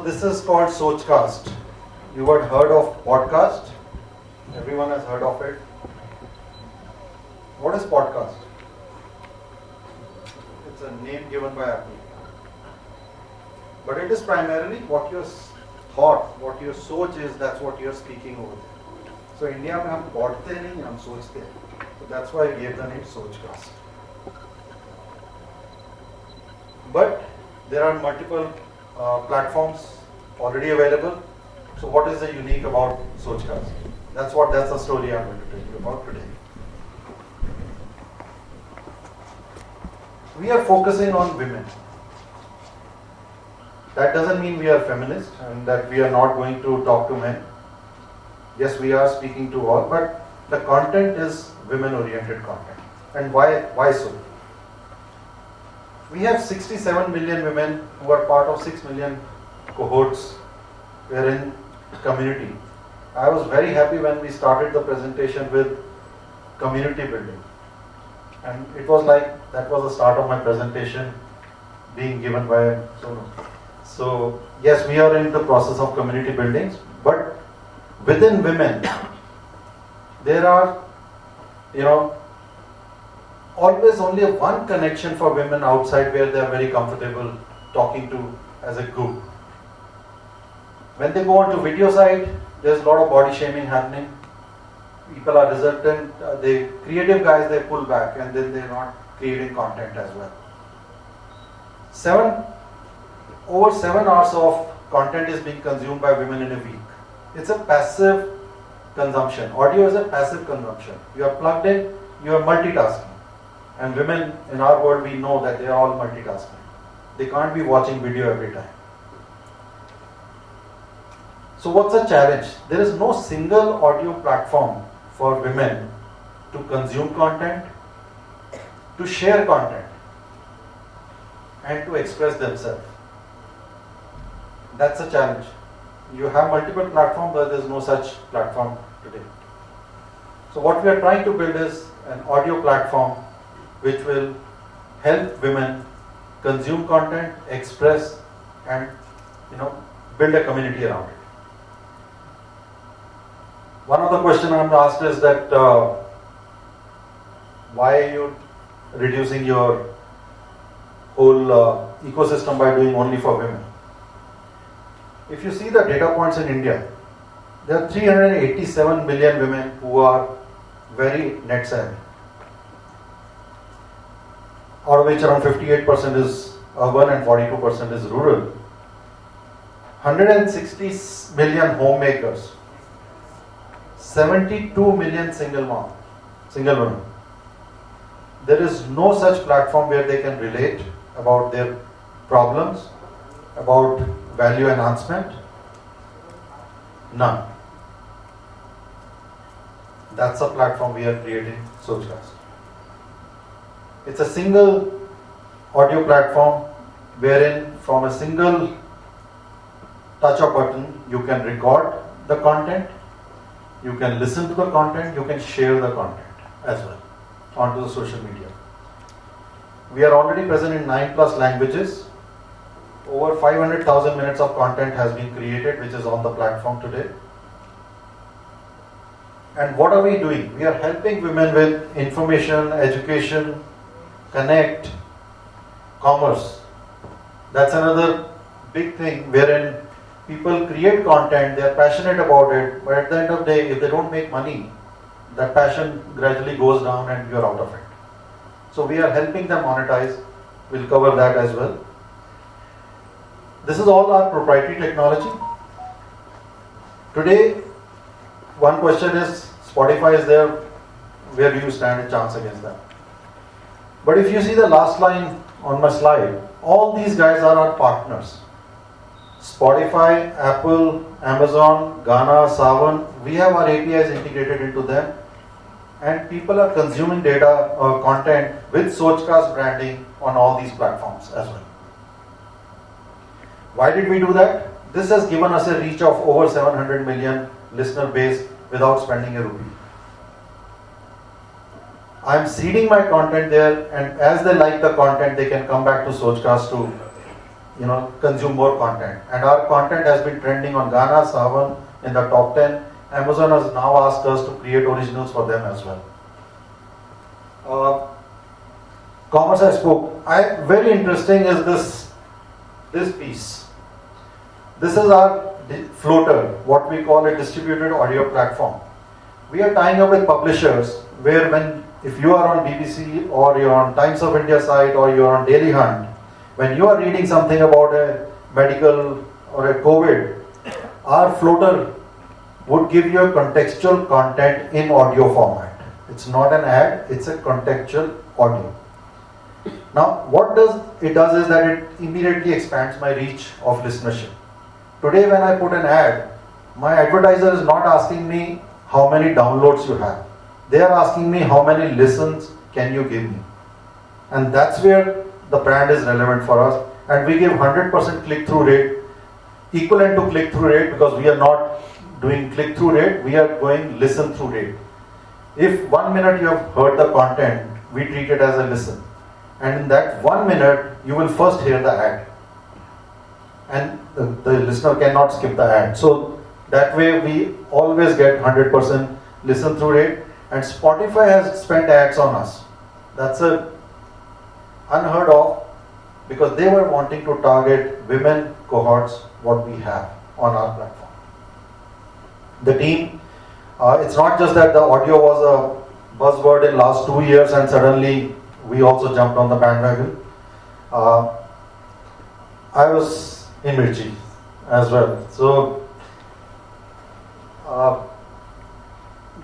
this is called Sochcast. You had heard of podcast? Everyone has heard of it. What is podcast? It's a name given by Apple. But it is primarily what your thought, what your सोच is, that's what you're speaking over there. So India में हम पढ़ते नहीं, हम सोचते हैं. So that's why I gave the name Sochcast. But there are multiple platforms already available. So what is the unique about Sochcast? That's the story I'm going to tell you about today. We are focusing on women. That doesn't mean we are feminist and that we are not going to talk to men. Yes, we are speaking to all, but the content is women-oriented content. And why so? We have 67 million women who are part of 6 million cohorts. We are in community. I was very happy when we started the presentation with community building. And it was like, that was the start of my presentation being given by Sonu. So, yes, we are in the process of community buildings, but within women, there are, always only one connection for women outside where they are very comfortable talking to as a group. When they go on to video side, there's a lot of body shaming happening. People are reluctant, the creative guys, they pull back and then they're not creating content as well. Over 7 hours of content is being consumed by women in a week. It's a passive consumption. Audio is a passive consumption. You are plugged in, you are multitasking. And women in our world, we know that they are all multitasking. They can't be watching video every time. So what's the challenge? There is no single audio platform for women to consume content, to share content, and to express themselves. That's a challenge. You have multiple platforms, but there's no such platform today. So what we are trying to build is an audio platform which will help women consume content, express, and build a community around it. One of the questions I'm asked is that why are you reducing your whole ecosystem by doing only for women? If you see the data points in India, there are 387 million women who are very net savvy, out of which around 58% is urban and 42% is rural. 160 million homemakers, 72 million single women. There is no such platform where they can relate about their problems, about value enhancement. None. That's a platform we are creating, Sochcast. It's a single audio platform wherein from a single touch of button you can record the content, you can listen to the content, you can share the content as well onto the social media. We are already present in 9+ languages. Over 500,000 minutes of content has been created, which is on the platform today. And what are we doing? We are helping women with information, education, connect, commerce. That's another big thing wherein people create content, they are passionate about it, but at the end of the day, if they don't make money, that passion gradually goes down and you're out of it. So we are helping them monetize. We'll cover that as well. This is all our proprietary technology. Today, one question is, Spotify is there, where do you stand a chance against that? But if you see the last line on my slide, all these guys are our partners. Spotify, Apple, Amazon, Ghana, Savan, we have our APIs integrated into them. And people are consuming data or content with Sochcast branding on all these platforms as well. Why did we do that? This has given us a reach of over 700 million listener base without spending a rupee. I'm seeding my content there, and as they like the content, they can come back to Sochcast to consume more content. And our content has been trending on Ghana, Savan in the top 10. Amazon has now asked us to create originals for them as well. Commerce I spoke. Very interesting is this piece. This is our floater, what we call a distributed audio platform. We are tying up with publishers where if you are on BBC or you're on Times of India site or you're on Daily Hunt, when you are reading something about a medical or a COVID, our floater would give you a contextual content in audio format. It's not an ad, it's a contextual audio. Now, what it does is that it immediately expands my reach of listenership. Today, when I put an ad, my advertiser is not asking me how many downloads you have. They are asking me how many listens can you give me. And that's where the brand is relevant for us. And we give 100% click-through rate, equivalent to click-through rate, because we are not doing click-through rate, we are going listen-through rate. If 1 minute you have heard the content, we treat it as a listen. And in that 1 minute, you will first hear the ad. And the listener cannot skip the ad. So that way we always get 100% listen through rate. And Spotify has spent ads on us. That's unheard of, because they were wanting to target women cohorts, what we have on our platform. The team, it's not just that the audio was a buzzword in last 2 years and suddenly we also jumped on the bandwagon. I was in Mirchi as well. So,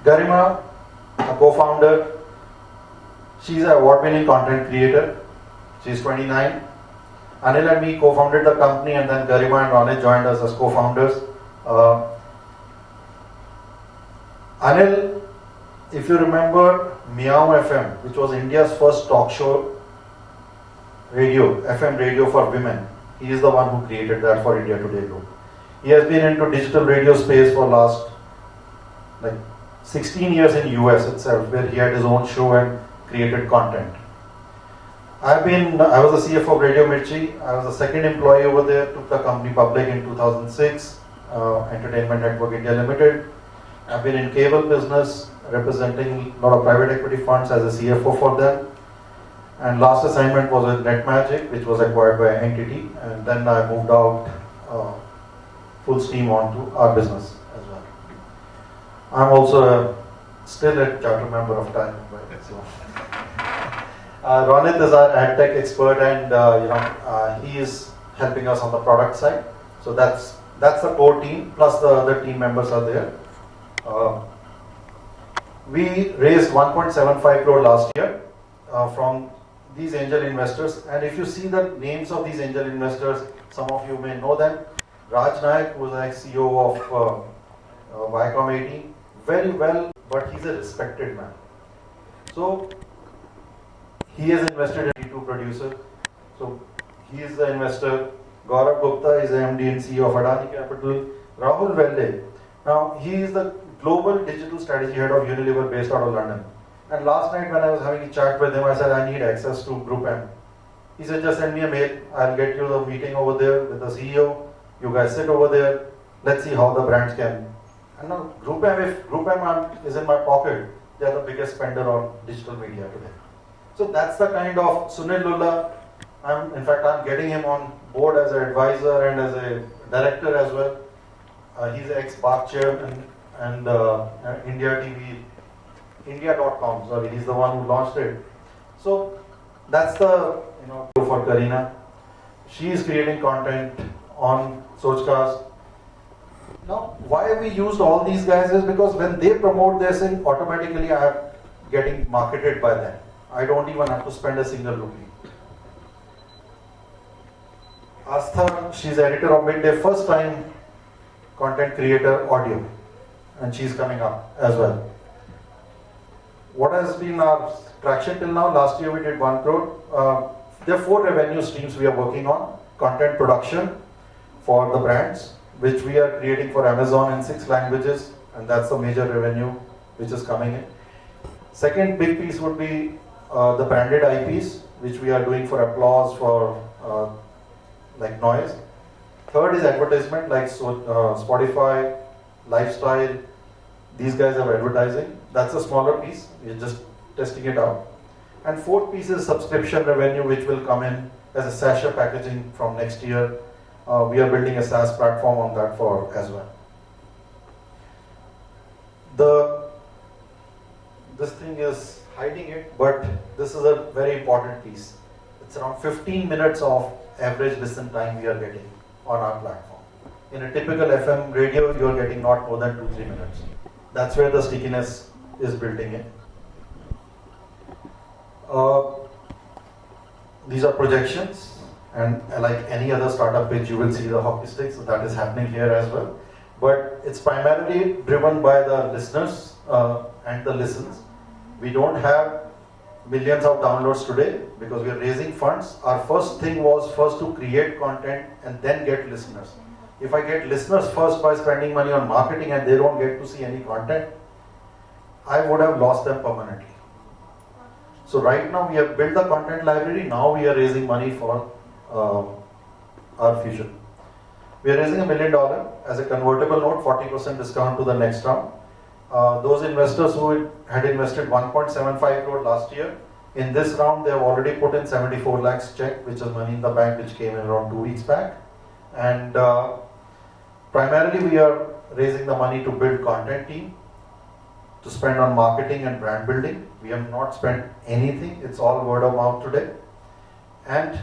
Garima, a co-founder, she's an award-winning content creator. She's 29. Anil and me co-founded the company, and then Garima and Ronit joined us as co-founders. Anil, if you remember Meow FM, which was India's first talk show radio, FM radio for women, he is the one who created that for India Today Group. He has been into digital radio space for last 16 years in US itself, where he had his own show and created content. I was the CFO of Radio Mirchi. I was the second employee over there, took the company public in 2006, Entertainment Network India Limited. I've been in cable business, representing a lot of private equity funds as a CFO for them. And last assignment was with NetMagic, which was acquired by Entity. And then I moved out full steam onto our business as well. I'm also still a charter member of Time. So. Ronit is our ad tech expert, and he is helping us on the product side. So that's the core team, plus the other team members are there. We raised 1.75 crore last year from these angel investors, and if you see the names of these angel investors, some of you may know them. Raj Nayak, who is the ex-CEO of Viacom 18, very well, but he's a respected man. So he has invested in two producers. So he is the investor. Gaurav Gupta is the MD and CEO of Adani Capital. Rahul Velle, now he is the global digital strategy head of Unilever based out of London. And last night when I was having a chat with him, I said, I need access to Group M. He said, just send me a mail. I'll get you the meeting over there with the CEO. You guys sit over there. Let's see how the brands can. And now Group M, if Group M is in my pocket, they are the biggest spender on digital media today. So that's the kind of Sunil Lulla. In fact, I'm getting him on board as an advisor and as a director as well. He's ex-BARC chairman and India TV, India.com, sorry, he's the one who launched it. So that's the for Karina. She is creating content on Sochcast. Now, why we used all these guys is because when they promote their thing, automatically I am getting marketed by them. I don't even have to spend a single rupee. Astha, she's editor of Midday, first time content creator audio, and she's coming up as well. What has been our traction till now? Last year we did 1 crore. There are 4 revenue streams we are working on. Content production for the brands, which we are creating for Amazon in 6 languages, and that's the major revenue which is coming in. Second big piece would be the branded IPs, which we are doing for Applause, for like noise. Third is advertisement, like Spotify, lifestyle. These guys are advertising. That's a smaller piece. We're just testing it out. And fourth piece is subscription revenue, which will come in as a sachet packaging from next year. We are building a SaaS platform on that for as well. This thing is hiding it, but this is a very important piece. It's around 15 minutes of average listen time we are getting on our platform. In a typical FM radio, you are getting not more than 2-3 minutes. That's where the stickiness is building in. These are projections, and like any other startup pitch, you will see the hockey stick, so that is happening here as well. But it's primarily driven by the listeners and the listens. We don't have millions of downloads today because we are raising funds. Our first thing was first to create content and then get listeners. If I get listeners first by spending money on marketing and they don't get to see any content, I would have lost them permanently. So right now we have built the content library. Now we are raising money for our future. We are raising $1 million as a convertible note, 40% discount to the next round. Those investors who had invested 1.75 crore last year, in this round they have already put in 74 lakhs check, which is money in the bank, which came in around 2 weeks back. And primarily we are raising the money to build content team, to spend on marketing and brand building. We have not spent anything, it's all word of mouth today. And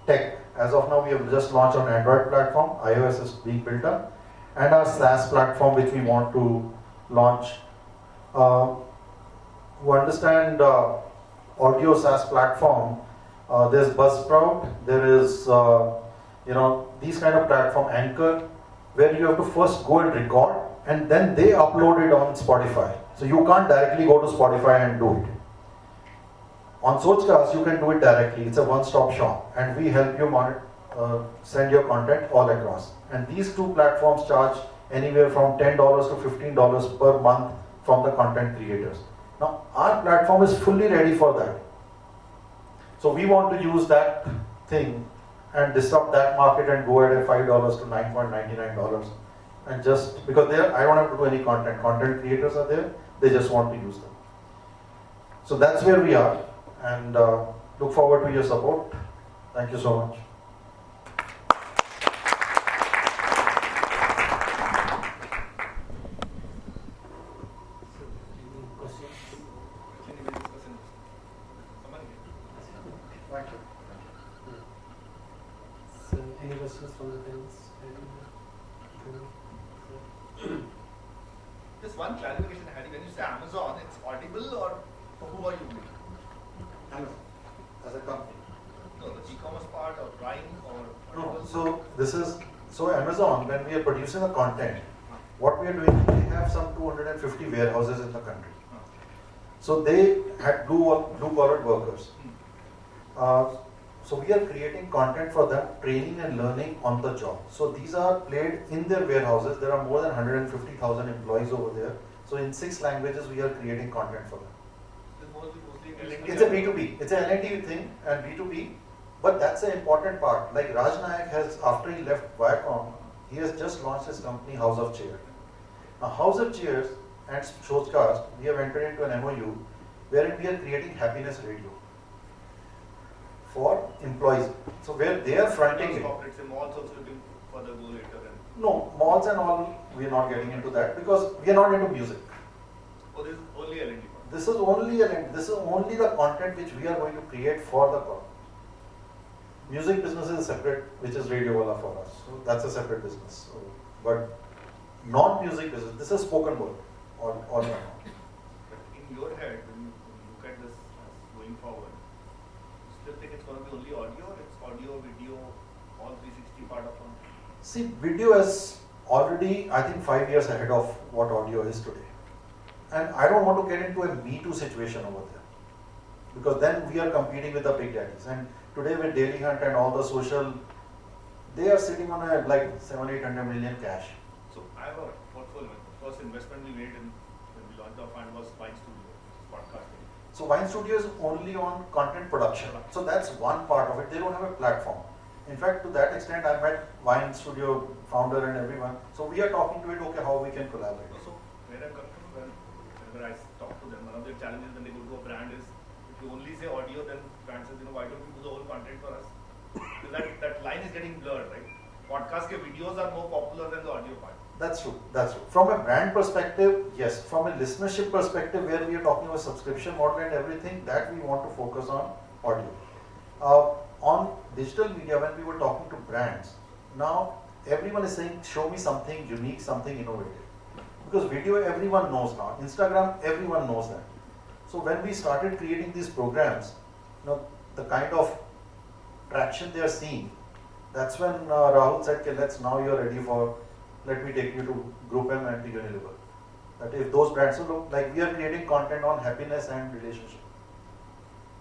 tech. As of now, we have just launched on Android platform, iOS is being built up, and our SaaS platform which we want to launch. To understand audio SaaS platform, there's Buzzsprout, there is these kind of platform, Anchor, where you have to first go and record and then they upload it on Spotify. So you can't directly go to Spotify and do it. On Sochcast, you can do it directly. It's a one-stop shop, and we help you send your content all across. And these two platforms charge anywhere from $10 to $15 per month from the content creators. Now, our platform is fully ready for that. So we want to use that thing and disrupt that market and go at a $5 to $9.99, and just because I don't have to do any content. Content creators are there; they just want to use them. So that's where we are. And look forward to your support. Thank you so much. Thank you. So, any questions from the parents? Just one clarification, Harry. When you say Amazon, it's audible or who are you with? Amazon as a company. No, the e-commerce part or Prime or No, so Amazon, when we are producing the content, what we are doing, we have some 250 warehouses in the country. So they had blue-collar workers. So we are creating content for them, training and learning on the job. So these are played in their warehouses. There are more than 150,000 employees over there. So in 6 languages, we are creating content for them. It's a B2B. It's an L&D thing and B2B. But that's an important part. Like Raj Nayak has, after he left Viacom, he has just launched his company House of Cheer. Now House of Cheers and Sochcast, we have entered into an MOU wherein we are creating happiness radio for employees. So where they are fronting it. Malls also looking further go later. No, malls and all, we are not getting into that because we are not into music. Oh, this is only L&D. This is only the content which we are going to create for the call. Music business is separate, which is Radio Wala for us. So that's a separate business. So, but non-music business, this is spoken word all around. But in your head, when you look at this as going forward, you still think it's going to be only audio or it's audio, video, all 360 part of it? See, video is already, I think, 5 years ahead of what audio is today. And I don't want to get into a Me Too situation over there. Because then we are competing with the big daddies. And today with Daily Hunt and all the social, they are sitting on a like 700-800 million cash. So I have a portfolio. The first investment we made when we launched our fund was Wine Studio, podcasting. So Wine Studio is only on content production. So that's one part of it. They don't have a platform. In fact, to that extent, I met Wine Studio founder and everyone. So we are talking to it, okay, how we can collaborate. So where I'm coming from, whenever I talk to them, one of their challenges when they go to a brand is, if you only say audio, then brand says, why don't you do the whole content for us? Because that line is getting blurred, right? Podcast ke videos are more popular than the audio part. That's true. That's true. From a brand perspective, yes. From a listenership perspective, where we are talking about subscription model and everything, that we want to focus on audio. On digital media, when we were talking to brands, now everyone is saying, show me something unique, something innovative. Because video, everyone knows now. Instagram, everyone knows that. So when we started creating these programs, the kind of traction they are seeing, that's when Rahul said, okay, now you're ready for, let me take you to Group M and to Unilever. That if those brands, so look, like we are creating content on happiness and relationship.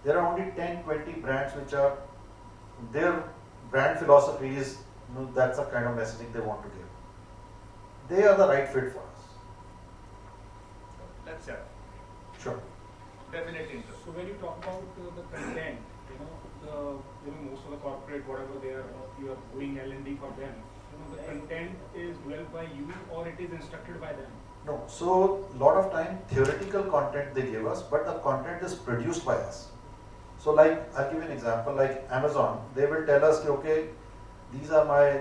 There are only 10, 20 brands which are, their brand philosophy is, that's the kind of messaging they want to give. They are the right fit for us. Let's chat. Sure. Definitely interesting. So when you talk about the content, most of the corporate, whatever they are, you are doing L&D for them, the content is developed by you or it is instructed by them? No, so lot of time theoretical content they give us, but the content is produced by us. So like, I'll give you an example, like Amazon, they will tell us, okay, these are my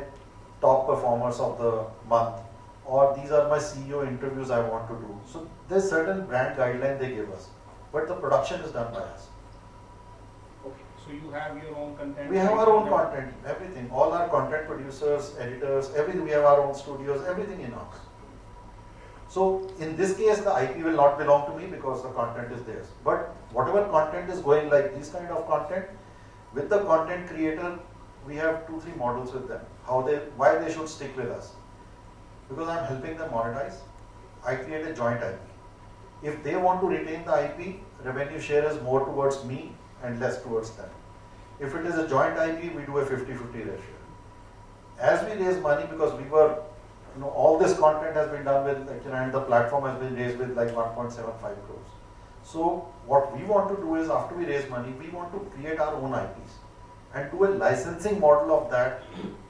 top performers of the month, or these are my CEO interviews I want to do. So there's certain brand guideline they give us, but the production is done by us. Okay, so you have your own content? We have our own content, everything, all our content producers, editors, everything, we have our own studios, everything in-house. So in this case, the IP will not belong to me because the content is theirs. But whatever content is going, like this kind of content, with the content creator, we have 2-3 models with them. Why they should stick with us. Because I'm helping them monetize, I create a joint IP. If they want to retain the IP, revenue share is more towards me and less towards them. If it is a joint IP, we do a 50-50 ratio. As we raise money, because we were, all this content has been done with, and the platform has been raised with like 1.75 crores. So what we want to do is, after we raise money, we want to create our own IPs and do a licensing model of that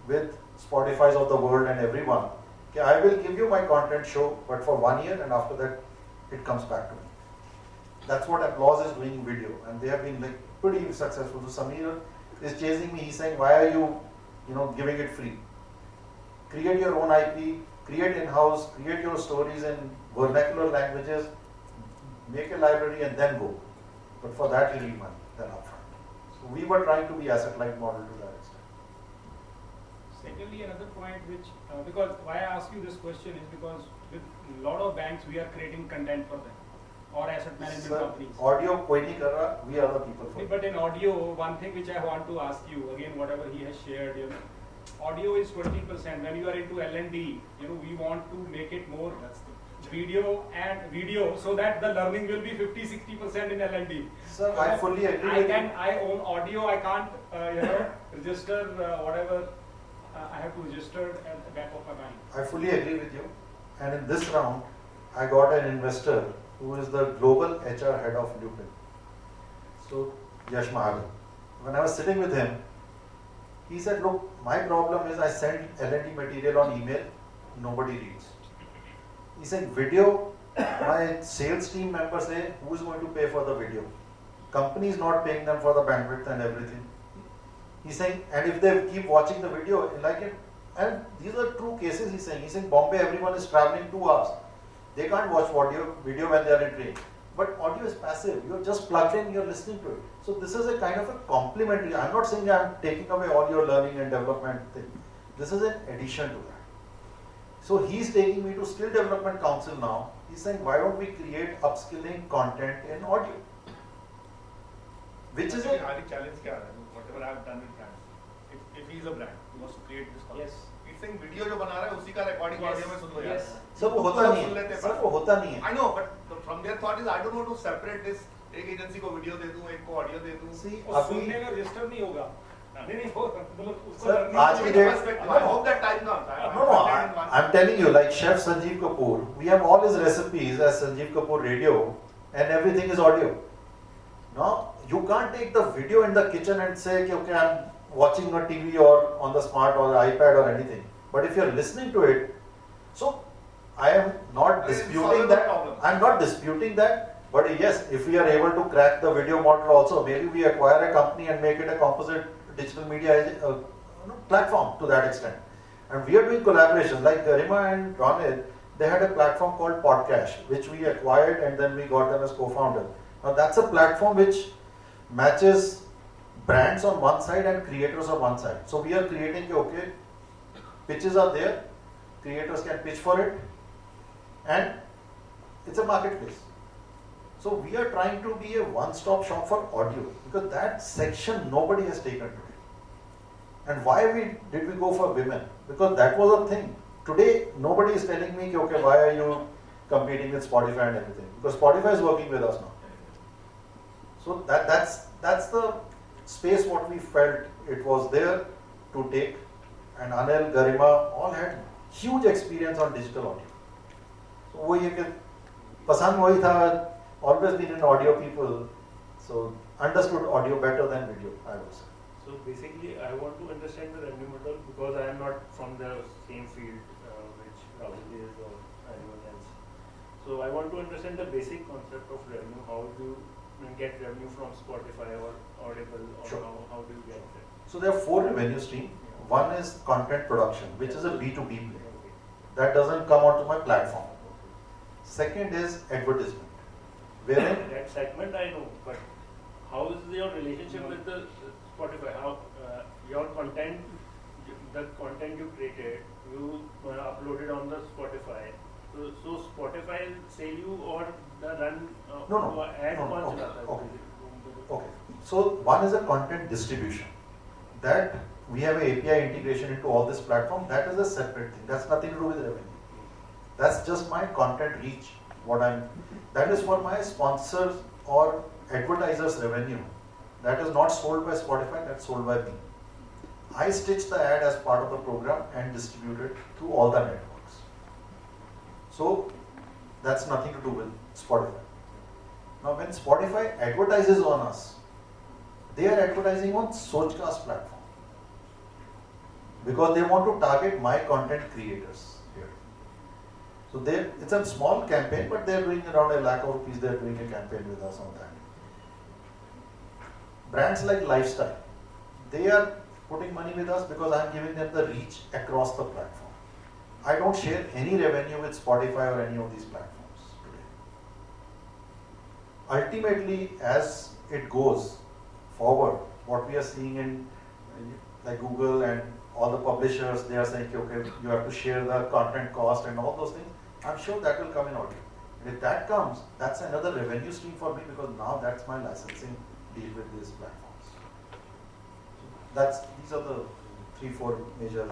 with Spotify's of the world and everyone. Okay, I will give you my content show, but for 1 year, and after that, it comes back to me. That's what Applause is doing in video, and they have been like pretty successful. So Samir is chasing me. He's saying, "Why are you, giving it free? Create your own IP, create in-house, create your stories in vernacular languages, make a library, and then go. But for that, you need money then upfront." So we were trying to be asset-light model to that extent. Secondly, another point which, because why I ask you this question is because with a lot of banks, we are creating content for them or asset management Sir, companies. audio koi nahi kar raha, we are the people for it. But in audio, one thing which I want to ask you, again, whatever he has shared, audio is 20%. When you are into L&D, we want to make it more video so that the learning will be 50-60% in L&D. Sir, I fully agree with you. I own audio, I can't, register whatever I have to register at the back of my mind. I fully agree with you. And in this round, I got an investor who is the global HR head of Lupin. So, Yash Mahagan. When I was sitting with him, he said, look, my problem is I send L&D material on email, nobody reads. He said, video, my sales team members say, who is going to pay for the video? Company is not paying them for the bandwidth and everything. He's saying, and if they keep watching the video, like it, and these are true cases, he's saying, Bombay, everyone is traveling 2 hours. They can't watch video when they are in train. But audio is passive. You're just plugged in, you're listening to it. So this is a kind of a complementary. I'm not saying I'm taking away all your learning and development thing. This is an addition to that. So he's taking me to Skill Development Council now. He's saying, why don't we create upskilling content in audio? Which is a challenge kya hai? Whatever I've done with brands. If he's a brand, he wants to create this content. Yes. He's saying video जो बना रहा है उसी का recording audio में सुन लो यार. Sir वो होता नहीं है. सर वो होता नहीं है. I know, but from their thought is I don't want to separate this. एक एजेंसी को वीडियो दे दूं, एक को ऑडियो दे दूं. सुनने में रजिस्टर नहीं होगा. नहीं वो मतलब उसको सर आज की date I hope that time comes. No, I'm telling you, like Chef Sanjeev Kapoor, we have all his recipes as Sanjeev Kapoor Radio, and everything is audio. No, you can't take the video in the kitchen and say, okay, I'm watching a TV or on the smart or the iPad or anything. But if you're listening to it, so I am not disputing that. I'm not disputing that. But yes, if we are able to crack the video model also, maybe we acquire a company and make it a composite digital media platform to that extent. And we are doing collaborations like Garima and Ronit. They had a platform called Podcast, which we acquired and then we got them as co-founder. Now that's a platform which matches brands on one side and creators on one side. So we are creating, okay, pitches are there, creators can pitch for it, and it's a marketplace. So we are trying to be a one-stop shop for audio because that section nobody has taken today. And why did we go for women? Because that was a thing. Today nobody is telling me, okay, why are you competing with Spotify and everything? Because Spotify is working with us now. So that's the space what we felt it was there to take. And Anil, Garima all had huge experience on digital audio. So वही है कि पसंद वही था, always been in audio people, so understood audio better than video, I would say. So basically, I want to understand the revenue model because I am not from the same field which Rahul is or anyone else. So I want to understand the basic concept of revenue. How do you get revenue from Spotify or Audible, or Sure. how do you get that? So there are 4 revenue streams. One is content production, which is a B2B play. That doesn't come onto my platform. Second is advertisement, wherein That segment I know, but how is your relationship with the Spotify? How your content, the content you created, you uploaded on the Spotify. So Spotify sell you or the run No, ad no, कौन okay, चलाता है? okay. Okay. So one is a content distribution. That we have an API integration into all this platform. That is a separate thing. That's nothing to do with revenue. That's just my content reach. That is for my sponsors or advertisers' revenue. That is not sold by Spotify. That's sold by me. I stitch the ad as part of the program and distribute it through all the networks. So that's nothing to do with Spotify. Now, when Spotify advertises on us, they are advertising on Sochcast platform because they want to target my content creators here. So it's a small campaign, but they're doing around ₹1 lakh rupees. They're doing a campaign with us on that. Brands like Lifestyle, they are putting money with us because I'm giving them the reach across the platform. I don't share any revenue with Spotify or any of these platforms today. Ultimately, as it goes forward, what we are seeing in like Google and all the publishers, they are saying, okay, you have to share the content cost and all those things. I'm sure that will come in audio. And if that comes, that's another revenue stream for me because now that's my licensing deal with these platforms. So these are the 3-4 major.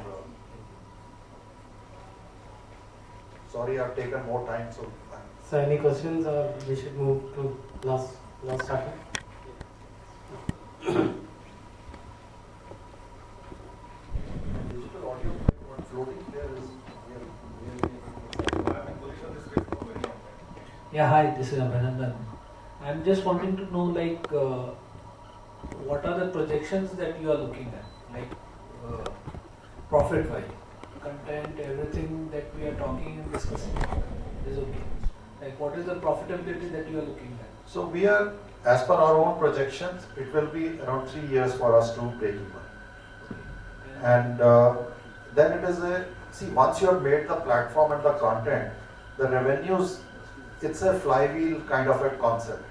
Sorry, I've taken more time, so. So any questions or we should move to last topic? Digital audio, what floating there is really I've been bullish on this space for a very long time. Yeah, hi, this is Abhinandan. I'm just wanting to know, like, what are the projections that you are looking at, like, profit-wise, content, everything that we are talking and discussing is okay. Like, what is the profitability that you are looking at? So we are, as per our own projections, it will be around 3 years for us to break even. And then it is once you have made the platform and the content, the revenues, it's a flywheel kind of a concept,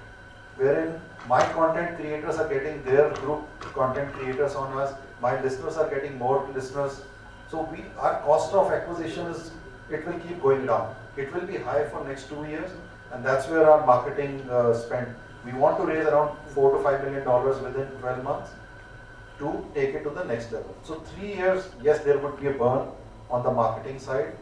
wherein my content creators are getting their group content creators on us, my listeners are getting more listeners. So our cost of acquisition it will keep going down. It will be high for next 2 years, and that's where our marketing spend. We want to raise around $4 to $5 million within 12 months to take it to the next level. So 3 years, yes, there would be a burn on the marketing side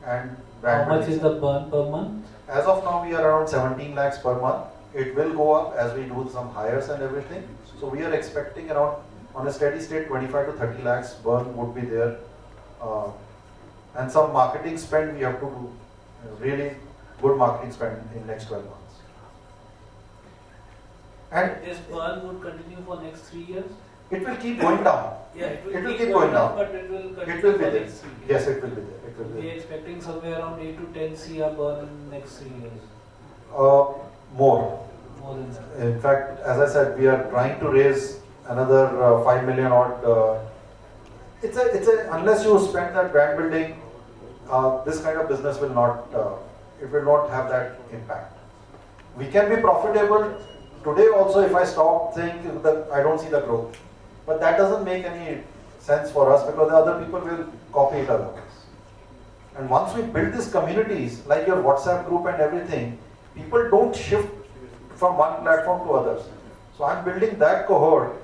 and brand. How much is the burn per month? As of now, we are around 17 lakhs per month. It will go up as we do some hires and everything. So we are expecting around, on a steady state, 25 to 30 lakhs burn would be there. And some marketing spend we have to do, really good marketing spend in next 12 months. And This burn would continue for next 3 years? It will keep going down. Yeah, It will keep going down. but it will It continue will be for there. next 3 years. Yes, it will be there. It will be We are there. expecting somewhere around 8 to 10 CR burn in next 3 years. More. More than that. In fact, as I said, we are trying to raise another 5 million odd. Unless you spend that brand building, this kind of business will not, it will not have that impact. We can be profitable today also if I stop saying that I don't see the growth. But that doesn't make any sense for us because the other people will copy it otherwise. And once we build these communities, like your WhatsApp group and everything, people don't shift from one platform to others. So I'm building that cohort,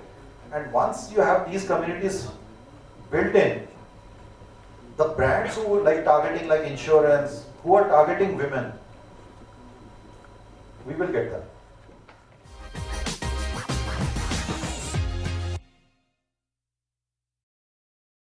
and once you have these communities built in, the brands who like targeting like insurance, who are targeting women, we will get them.